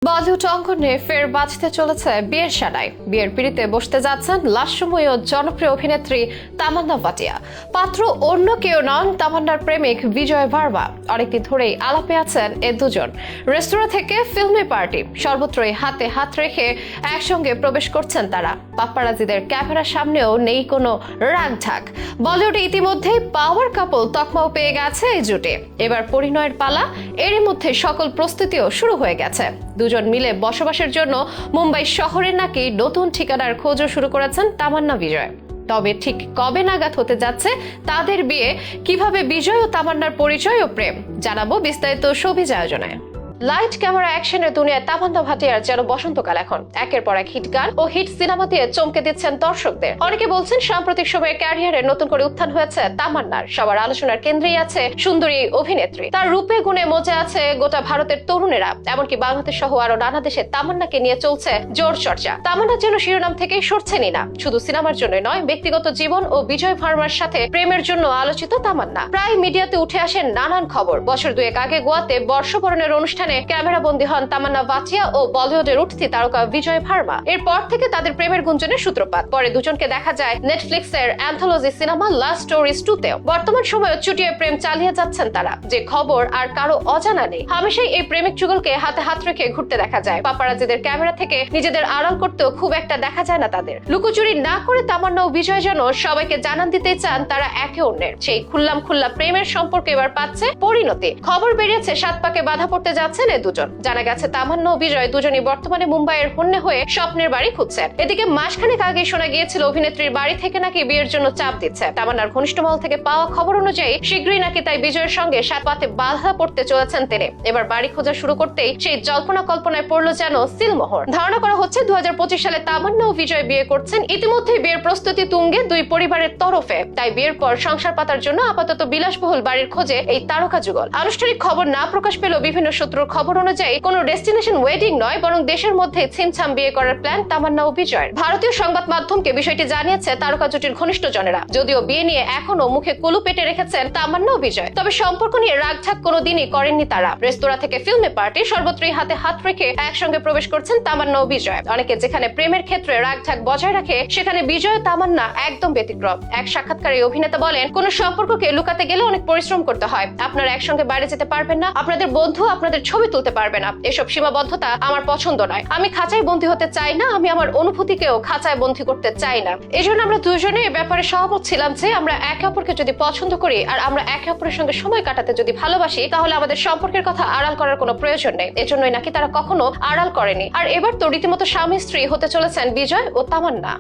বলিউড অঙ্গনে ফের বাজতে চলেছে বিয়ের সানাই। বিয়ের পিড়িতে বসতে যাচ্ছেন লাস্যময়ী ও জনপ্রিয় অভিনেত্রী তামান্না ভাটিয়া। পাত্র অন্য কেউ নন, তামান্নার প্রেমিক বিজয় ভার্মা। অনেকদিন ধরেই আলাপে আছেন এ দুজন। রেস্তোরাঁ থেকে ফিল্মি পার্টি, সর্বত্রই হাতে হাত রেখে একসঙ্গে প্রবেশ করছেন তারা। পাপ্পারাজিদের ক্যামেরার সামনেও নেই কোনো রাগঢাক। বলিউডে ইতিমধ্যেই পাওয়ার কাপল তকমাও পেয়ে গেছে এই জুটে। এবার পরিণয়ের পালা। এরই মধ্যে সকল প্রস্তুতিও শুরু হয়ে গেছে। দুজন মিলে বসবাসের জন্য মুম্বাই শহরে নাকি নতুন ঠিকানার খোঁজও শুরু করেছেন তামান্না বিজয়। তবে ঠিক কবে নাগাদ হতে যাচ্ছে তাদের বিয়ে, কিভাবে বিজয় ও তামান্নার পরিচয় ও প্রেম, জানাবো বিস্তারিত শোবিজ আয়োজনে। লাইট ক্যামেরা অ্যাকশনের দুনিয়ায় তামান্না ভাটিয়ার যেন বসন্তকাল এখন। একের পর এক হিট গান ও হিট সিনেমা দিয়ে চমকে দিচ্ছেন দর্শকদের। অনেকে বলছেন সাম্প্রতিক সময়ে ক্যারিয়ারে নতুন করে উত্থান হয়েছে তামান্নার। সবার আলোচনার কেন্দ্রেই আছে সুন্দরী অভিনেত্রী। তার রূপে গুণে মজে আছে গোটা ভারতের তরুণেরা, এমনকি বাংলাদেশ সহ আরো নানা দেশে তামান্নাকে নিয়ে চলছে জোর চর্চা। তামান্না যেন শিরোনাম থেকেই সরছেনই না। শুধু সিনেমার জন্য নয়, ব্যক্তিগত জীবন ও বিজয় ভার্মার সাথে প্রেমের জন্য আলোচিত তামান্না। প্রায় মিডিয়াতে উঠে আসেন নানান খবর। বছর দুয়েক আগে গোয়াতে বর্ষবরণের অনুষ্ঠানে ক্যামেরা বন্দী হন তামান্না ভাটিয়া ও বলিউডের উঠতি তারকা বিজয় ভার্মা। এরপর থেকে তাদের প্রেমের গুঞ্জনের সূত্রপাত। পরে দুজনকে দেখা যায় নেটফ্লিক্সের অ্যান্থোলজি সিনেমা লাভ স্টোরিজ 2 তেও। বর্তমান সময়ে চুটিয়ে প্রেম চালিয়ে যাচ্ছেন তারা, যে খবর আর কারো অজানা নেই। হামেশাই এই প্রেমিক যুগলকে হাতে হাত রেখে ঘুরতে দেখা যায়। পাপারাজিদের ক্যামেরা থেকে নিজেদের আড়াল করতেও খুব একটা দেখা যায় না তাদের। লুকোচুরি না করে তামান্না ও বিজয় যেন সবাইকে জানান দিতে চান তারা একে অন্যের। সেই খুল্লা প্রেমের সম্পর্কে এবার পাচ্ছে পরিণতি। খবর বেরিয়েছে 7 পাকে বাধা পড়তে যাচ্ছেন এ দুজন। জানা গেছে তামান্না ও বিজয় দুজনই বর্তমানে মুম্বাইয়ের হন্যে হয়ে স্বপ্নের বাড়ি খুঁজছেন। এদিকে মাসখানেক আগে শোনা গিয়েছিল অভিনেত্রীর বাড়ি থেকে নাকি বিয়ের জন্য চাপ দিচ্ছে। তামান্নার ঘনিষ্ঠ মহল থেকে পাওয়া খবর অনুযায়ী শীঘ্রই নাকি তাই বিজয়ের সঙ্গে 7 পাতে বাধা পড়তে চলেছেন তিনি। এবার বাড়ি খোঁজা শুরু করতেই সেই জল্পনা কল্পনায় পড়লো যেন সিলমোহর। ধারণা করা হচ্ছে 2025 সালে তামান্না ও বিজয় বিয়ে করছেন। ইতিমধ্যে বিয়ের প্রস্তুতি তুঙ্গে দুই পরিবারের তরফে। তাই বিয়ের পর সংসার পাতার জন্য আপাতত বিলাসবহুল বাড়ির খোঁজে এই তারকা যুগল। আনুষ্ঠানিক খবর না প্রকাশ পেলেও বিভিন্ন সূত্রের খবর অনুযায়ী কোনো ডেস্টিনেশন ওয়েডিং নয়, বরং দেশের মধ্যে ছিমছাম বিয়ে করার প্ল্যান তামান্না ও বিজয়ের। ভারতীয় সংবাদ মাধ্যমকে বিষয়টি জানিয়েছে তারকা জুটির ঘনিষ্ঠ জনেরা। যদিও বিয়ে নিয়ে এখনো মুখে কুলু পেটে রেখেছেন তামান্না ও বিজয়, তবে সম্পর্ক নিয়ে রাগঢাক কোনোদিনই করেননি তারা। রেস্তোরাঁ থেকে ফিল্মি পার্টি, সর্বত্রই হাতে হাত রেখে একসঙ্গে প্রবেশ করছেন তামান্না ও বিজয়। অনেকে যেখানে প্রেমের ক্ষেত্রে রাগঢাক বজায় রাখে, সেখানে বিজয় ও তামান্না একদম ব্যতিক্রম। এক সাক্ষাৎকারে অভিনেতা বলেন, কোন সম্পর্ককে লুকাতে গেলে অনেক পরিশ্রম করতে হয়। আপনারা একসঙ্গে বাইরে যেতে পারবেন না, আপনাদের বন্ধু আপনাদের ছবি তুলতে পারবে না। এসব সীমাবদ্ধতা আমার পছন্দ নয়। আমি খাঁচায় বন্দী হতে চাই না, আমি আমার অনুভূতিকেও খাঁচায় বন্দী করতে চাই না। এজন্য আমরা দুজনে এ ব্যাপারে সহমত ছিলাম যে আমরা একে অপরকে যদি পছন্দ করি আর আমরা একে অপরের সঙ্গে সময় কাটাতে যদি ভালোবাসি, তাহলে আমাদের সম্পর্কের কথা আড়াল করার কোনো প্রয়োজন নেই। এজন্যই নাকি তারা কখনো আড়াল করেনি। আর এবার তো রীতিমতো স্বামী স্ত্রী হতে চলেছেন বিজয় ও তামান্না।